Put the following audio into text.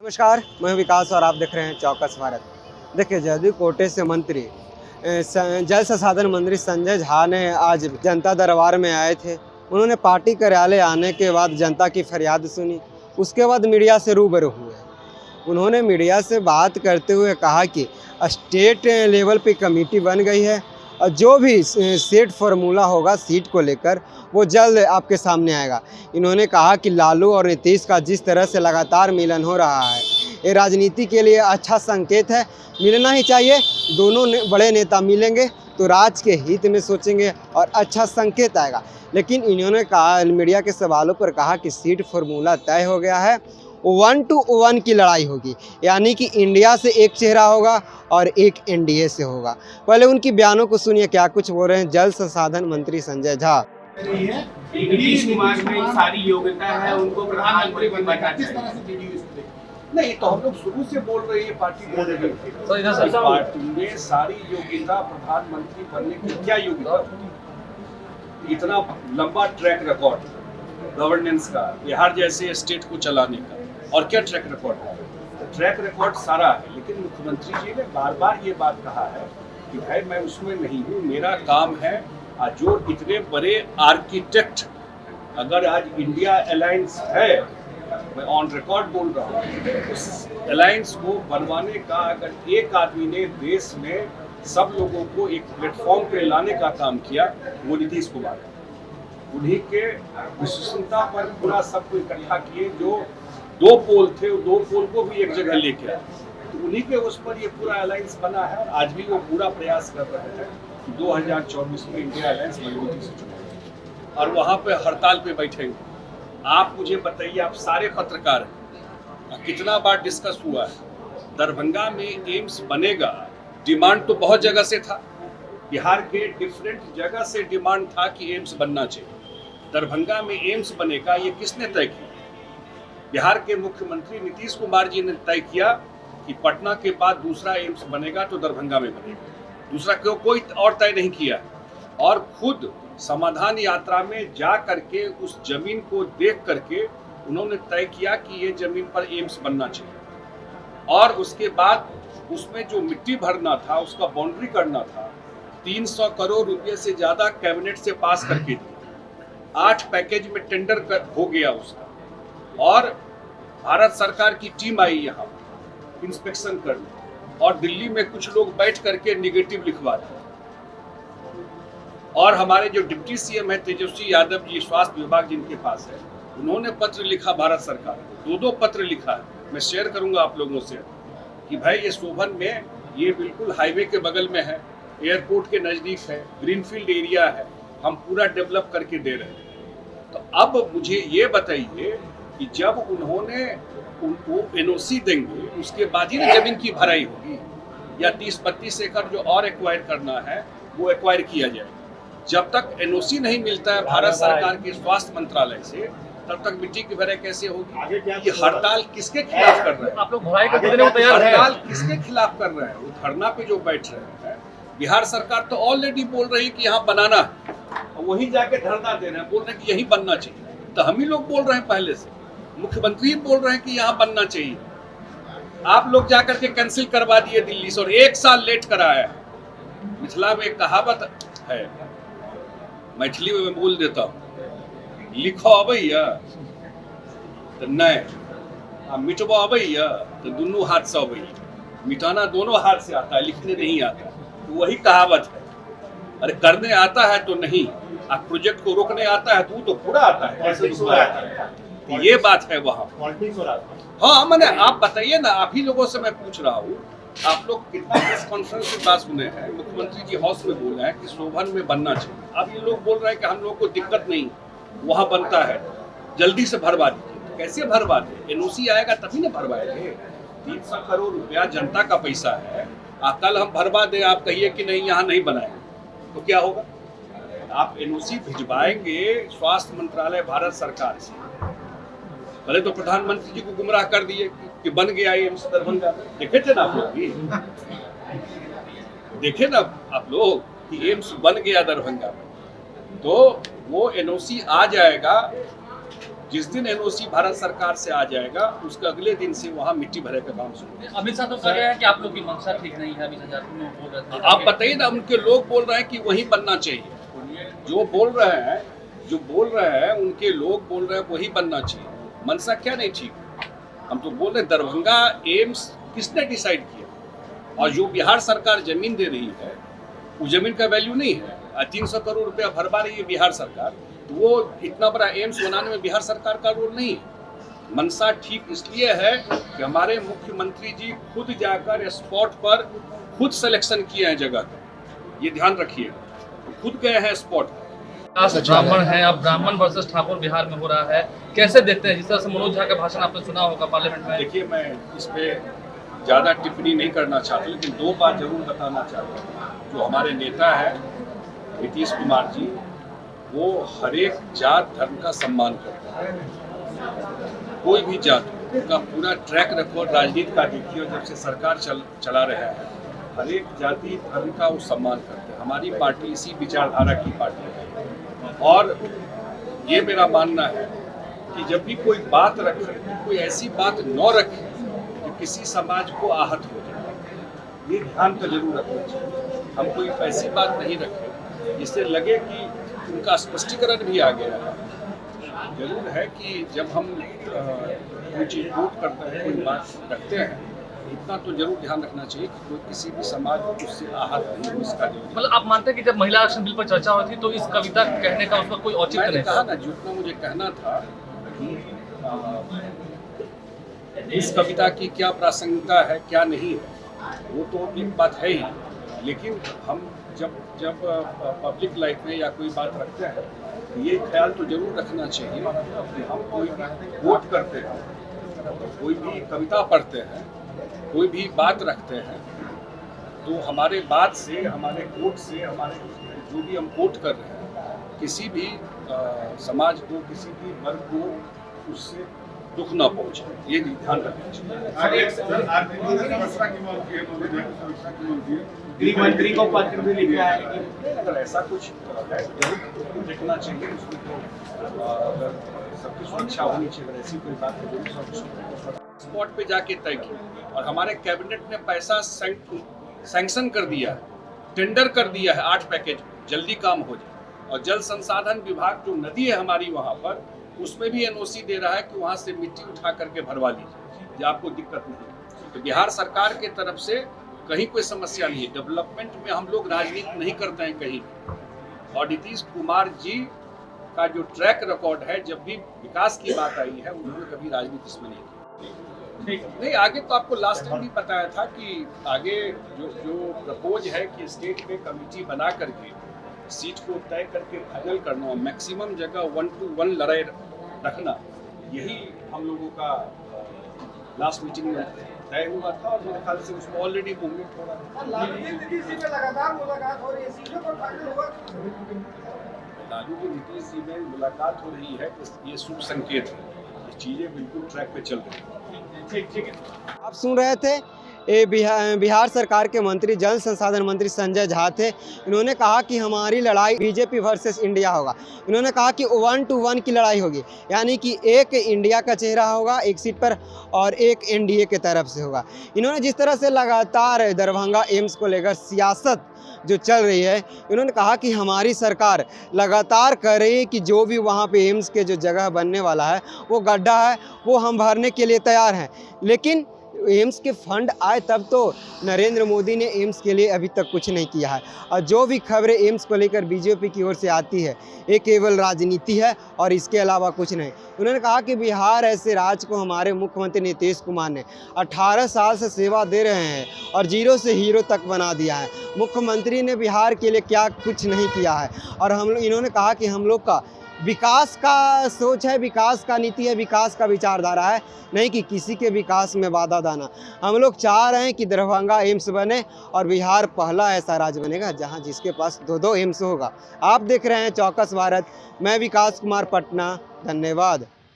नमस्कार, मैं विकास और आप देख रहे हैं चौकस भारत। देखिए, जदयू कोटे से मंत्री जल संसाधन मंत्री संजय झा ने आज जनता दरबार में आए थे। उन्होंने पार्टी कार्यालय आने के बाद जनता की फरियाद सुनी, उसके बाद मीडिया से रूबरू हुए। उन्होंने मीडिया से बात करते हुए कहा कि स्टेट लेवल पे कमेटी बन गई है और जो भी सेट फार्मूला होगा सीट को लेकर वो जल्द आपके सामने आएगा। इन्होंने कहा कि लालू और नीतीश का जिस तरह से लगातार मिलन हो रहा है, ये राजनीति के लिए अच्छा संकेत है। मिलना ही चाहिए, दोनों बड़े नेता मिलेंगे तो राज्य के हित में सोचेंगे और अच्छा संकेत आएगा। लेकिन इन्होंने कहा, मीडिया के सवालों पर कहा कि सीट फार्मूला तय हो गया है, 1 to 1 की लड़ाई होगी, यानी कि इंडिया से एक चेहरा होगा और एक एनडीए से होगा। पहले उनकी बयानों को सुनिए, क्या कुछ बोल रहे हैं जल संसाधन मंत्री संजय झा। नीतीश कुमार में सारी योग्यता है, उनको प्रधानमंत्री बनना चाहिए। नहीं, तो हम लोग शुरू से बोल रहे हैं, पार्टी बोल रही थी पार्टी में सारी योग्यता प्रधानमंत्री बनने की क्या योग्यता होती? इतना लंबा ट्रैक रिकॉर्ड गवर्नेंस का, बिहार जैसे स्टेट को चलाने का, और क्या ट्रैक रिकॉर्ड है? ट्रैक रिकॉर्ड सारा है। लेकिन मुख्यमंत्री जी ने बार बार ये बात कहा है कि भाई मैं उसमें नहीं हूँ, मेरा काम है जो इतने बड़े आर्किटेक्ट, अगर आज इंडिया अलायंस है, मैं ऑन रिकॉर्ड बोल रहा हूँ, उस अलायंस को बनवाने का अगर एक आदमी ने देश में सब लोगों को एक प्लेटफॉर्म पे लाने का काम किया, वो नीतीश कुमार है। उन्हीं के विश्वसनीयता पर पूरा सबको इकट्ठा किए, जो 2 पोल थे, वो 2 पोल को भी एक जगह लेके आए, तो उन्हीं के उस पर ये पूरा अलायंस बना है। और आज भी वो पूरा प्रयास कर रहे हैं कि 2024 में इंडिया अलायंस मजबूती से चुने, और वहाँ पे हड़ताल पे बैठेंगे। आप मुझे बताइए, आप सारे पत्रकार हैं, कितना बार डिस्कस हुआ है दरभंगा में एम्स बनेगा? डिमांड तो बहुत जगह से था, बिहार के डिफरेंट जगह से डिमांड था कि एम्स बनना चाहिए। दरभंगा में एम्स बनेगा, ये किसने तय किया? बिहार के मुख्यमंत्री नीतीश कुमार जी ने तय किया कि पटना के बाद दूसरा एम्स बनेगा तो दरभंगा में बनेगा, दूसरा क्यों कोई और तय नहीं किया। और खुद समाधान यात्रा में जा करके उस जमीन को देख करके उन्होंने तय किया कि ये जमीन पर एम्स बनना चाहिए। और उसके बाद उसमें जो मिट्टी भरना था, उसका बाउंड्री करना था, 300 करोड़ रुपए से ज्यादा कैबिनेट से पास करके दिया। 8 पैकेज में टेंडर हो गया उसका, और भारत सरकार की टीम आई यहाँ इंस्पेक्शन करने, और दिल्ली में कुछ लोग बैठ करके निगेटिव लिखवा दिया। और हमारे जो डिप्टी सीएम है तेजस्वी यादव जी, स्वास्थ्य विभाग जिनके पास है, उन्होंने पत्र लिखा भारत सरकार को, 2 पत्र लिखा है, मैं शेयर करूंगा आप लोगों से, कि भाई ये शोभन में, ये बिल्कुल हाईवे के बगल में है, एयरपोर्ट के नजदीक है, ग्रीनफील्ड एरिया है, हम पूरा डेवलप करके दे रहे हैं। तो अब मुझे ये बताइए कि जब उन्होंने उनको एनओसी देंगे, उसके बाद ही ना जमीन की भराई होगी, या 30-32 एकड़ जो और एक्वायर करना है वो एक्वायर किया जाएगा। जब तक एनओसी नहीं मिलता है भारत सरकार के स्वास्थ्य मंत्रालय से, तब तक मिट्टी की भराई कैसे होगी? ये हड़ताल किसके खिलाफ कर रहे हैं? आप लोग भराई कर देने को तैयार हैं? हड़ताल किसके खिलाफ कर रहे हैं? वो धरना पे जो बैठ रहे हैं, बिहार सरकार तो ऑलरेडी बोल रही है कि यहाँ बनाना है, वहीं जाके धरना दे रहे हैं, बोल रहे हैं कि यही बनना चाहिए। तो हम ही लोग बोल रहे हैं, पहले से मुख्यमंत्री बोल रहे हैं कि यहाँ बनना चाहिए, आप लोग जाकर के कैंसिल करवा दिए दिल्ली से, और 1 साल लेट कराया। मिथिला में एक कहावत है, मैथिली में मैं बोल देता हूँ, लिखो अबैया तो नहीं, मिटबो अबैया तो दोनों हाथ से अबैया। मिटाना दोनों हाथ से आता है, लिखने नहीं आता। तो वही कहावत है, अरे करने आता है तो नहीं, आप प्रोजेक्ट को रोकने आता है तो वो तो पूरा आता है, ऐसे तो ये बात है वहाँ। हाँ, मैंने, आप बताइए ना, आप ही लोगों से मैं पूछ रहा हूँ, आप लोग कितना प्रेस कॉन्फ्रेंस की बात सुने हैं? मुख्यमंत्री जी हाउस में बोले हैं कि शोभन में बनना चाहिए। अब ये लोग बोल रहे हैं कि हम लोग को दिक्कत नहीं, वहाँ बनता है, जल्दी से भरवा दीजिए। कैसे भरवा दे? एनओसी आएगा तभी ना भरवाएंगे। 300 करोड़ रुपया जनता का पैसा है, कल हम भरवा दें, आप कहिए कि नहीं यहाँ नहीं बनाएंगे, तो क्या होगा? आप एनओसी भिजवाएंगे स्वास्थ्य मंत्रालय भारत सरकार से। पहले तो प्रधानमंत्री जी को गुमराह कर दिए कि बन गया एम्स दरभंगा। देखे थे ना आप लोग भी, देखे ना आप लोग कि एम्स बन गया दरभंगा में। तो वो एनओसी आ जाएगा जिस दिन एनओसी भारत सरकार से आ जाएगा उसके अगले दिन से वहाँ मिट्टी भरे का काम शुरू होगा। अमित शाह तो कह रहे हैं कि आप लोग की मंशा ठीक नहीं है, अभी झंझारपुर में बोल रहे थे। आप बताइए ना, उनके लोग बोल रहे हैं कि वही बनना चाहिए। जो बोल रहे हैं उनके लोग बोल रहे हैं वही बनना चाहिए। मंशा क्या नहीं ठीक, हम तो बोल रहे हैं दरभंगा एम्स किसने डिसाइड किया? और जो बिहार सरकार जमीन दे रही है वो जमीन का वैल्यू नहीं है। 300 करोड़ रुपया भरवा रही है बिहार सरकार, तो वो इतना बड़ा एम्स बनाने में बिहार सरकार का रोल नहीं है। मंशा ठीक इसलिए है कि हमारे मुख्यमंत्री जी खुद जाकर स्पॉट पर खुद सिलेक्शन किए हैं जगह का, ये ध्यान रखिए, खुद गए हैं स्पॉट पर। ब्राह्मण है, अब ब्राह्मण वर्सेस ठाकुर बिहार में हो रहा है, कैसे देखते हैं? जिस तरह से मनोज झा का भाषण आपने सुना होगा पार्लियामेंट में। देखिए, मैं इस पे ज़्यादा टिप्पणी नहीं करना चाहता, लेकिन दो बात जरूर बताना चाहता हूँ। जो हमारे नेता है नीतीश कुमार जी, वो हर एक जात धर्म का सम्मान करते हैं। कोई भी जात का पूरा ट्रैक रिकॉर्ड राजनीति का देखिए, जब से सरकार चला रहे हैं, हर एक जाति धर्म का वो सम्मान करते हैं। हमारी पार्टी इसी विचारधारा की पार्टी है और ये मेरा मानना है कि जब भी कोई बात रखे, कोई ऐसी बात न रखे कि किसी समाज को आहत हो जाए, ये ध्यान तो जरूर रखना चाहिए। हम कोई ऐसी बात नहीं रखें जिससे लगे कि उनका स्पष्टीकरण भी आ गया है। जरूर है कि जब हम कोई चीज़ नोट करते हैं, कोई बात रखते हैं, इतना तो जरूर ध्यान रखना चाहिए कि कोई किसी भी समाज को उससे आहत नहीं हो, इसका जरूर। मतलब आप मानते हैं कि जब महिला आरक्षण बिल पर चर्चा हुई थी तो इस कविता कहने का उसका कोई औचित्य मैंने नहीं कहा था? ना, जितना मुझे कहना था कि इस कविता की क्या प्रासंगिकता है क्या नहीं है, वो तो एक बात है ही, लेकिन हम जब पब्लिक लाइफ में या कोई बात रखते हैं तो ये ख्याल तो जरूर रखना चाहिए कि हम कोई भी वोट करते हैं, कोई भी कविता पढ़ते हैं, कोई भी बात रखते हैं, तो हमारे बात से, हमारे कोट से, हमारे जो भी हम कोट कर रहे हैं, किसी भी समाज को, किसी भी वर्ग को उससे दुख ना पहुंचे, ये ध्यान रखना चाहिए। गृह मंत्री को पत्र भी लिखा है, अगर ऐसा कुछ है जरूर देखना चाहिए, उसमें तो अगर सबकी सुरक्षा होनी चाहिए, अगर ऐसी कोई बात है जरूर स्पॉट पे जाके तय की। और हमारे कैबिनेट ने पैसा सैंक्शन कर दिया है, टेंडर कर दिया है 8 पैकेज, जल्दी काम हो जाए। और जल संसाधन विभाग जो नदी है हमारी वहाँ पर, उसमें भी एनओसी दे रहा है कि वहाँ से मिट्टी उठा करके भरवा लीजिए, जो आपको दिक्कत नहीं। तो बिहार सरकार के तरफ से कहीं कोई समस्या नहीं है। डेवलपमेंट में हम लोग राजनीति नहीं करते हैं कहीं। और नीतीश कुमार जी का जो ट्रैक रिकॉर्ड है, जब भी विकास की बात आई है, उन्होंने कभी राजनीति इसमें नहीं की। नहीं, आगे तो आपको लास्ट टाइम भी बताया था कि आगे जो प्रपोज है कि स्टेट में कमेटी बना करके सीट को तय करके फाइनल करना, मैक्सिमम जगह 1 to 1 लड़ाई रखना, यही हम लोगों का लास्ट मीटिंग में तय हुआ था। और मेरे ख्याल से उसमें ऑलरेडी मूवमेंट हो रहा है। लालू की नीतीश जी में मुलाकात हो रही है, ये शुभ संकेत है, ये चीज़ें बिल्कुल ट्रैक पे चल रही हैं। ठीक है। आप सुन रहे थे, ये बिहार सरकार के मंत्री, जल संसाधन मंत्री संजय झा थे। इन्होंने कहा कि हमारी लड़ाई बीजेपी वर्सेस इंडिया होगा। इन्होंने कहा कि 1 to 1 की लड़ाई होगी, यानी कि एक इंडिया का चेहरा होगा एक सीट पर और एक एनडीए के तरफ से होगा। इन्होंने जिस तरह से लगातार दरभंगा एम्स को लेकर सियासत जो चल रही है, इन्होंने कहा कि हमारी सरकार लगातार करे कि जो भी वहाँ पे एम्स के जो जगह बनने वाला है, वो गड्ढा है, वो हम भरने के लिए तैयार हैं। लेकिन एम्स के फंड आए तब तो नरेंद्र मोदी ने एम्स के लिए अभी तक कुछ नहीं किया है। और जो भी खबरें एम्स को लेकर बीजेपी की ओर से आती है, ये केवल राजनीति है और इसके अलावा कुछ नहीं। उन्होंने कहा कि बिहार ऐसे राज्य को हमारे मुख्यमंत्री नीतीश कुमार ने 18 साल से सेवा दे रहे हैं और 0 से हीरो तक बना दिया है। मुख्यमंत्री ने बिहार के लिए क्या कुछ नहीं किया है। और इन्होंने कहा कि हम लोग का विकास का सोच है, विकास का नीति है, विकास का विचारधारा है, नहीं कि किसी के विकास में बाधा दाना। हम लोग चाह रहे हैं कि दरभंगा एम्स बने और बिहार पहला ऐसा राज्य बनेगा जहां जिसके पास 2-2 एम्स होगा। आप देख रहे हैं चौकस भारत, मैं विकास कुमार पटना, धन्यवाद।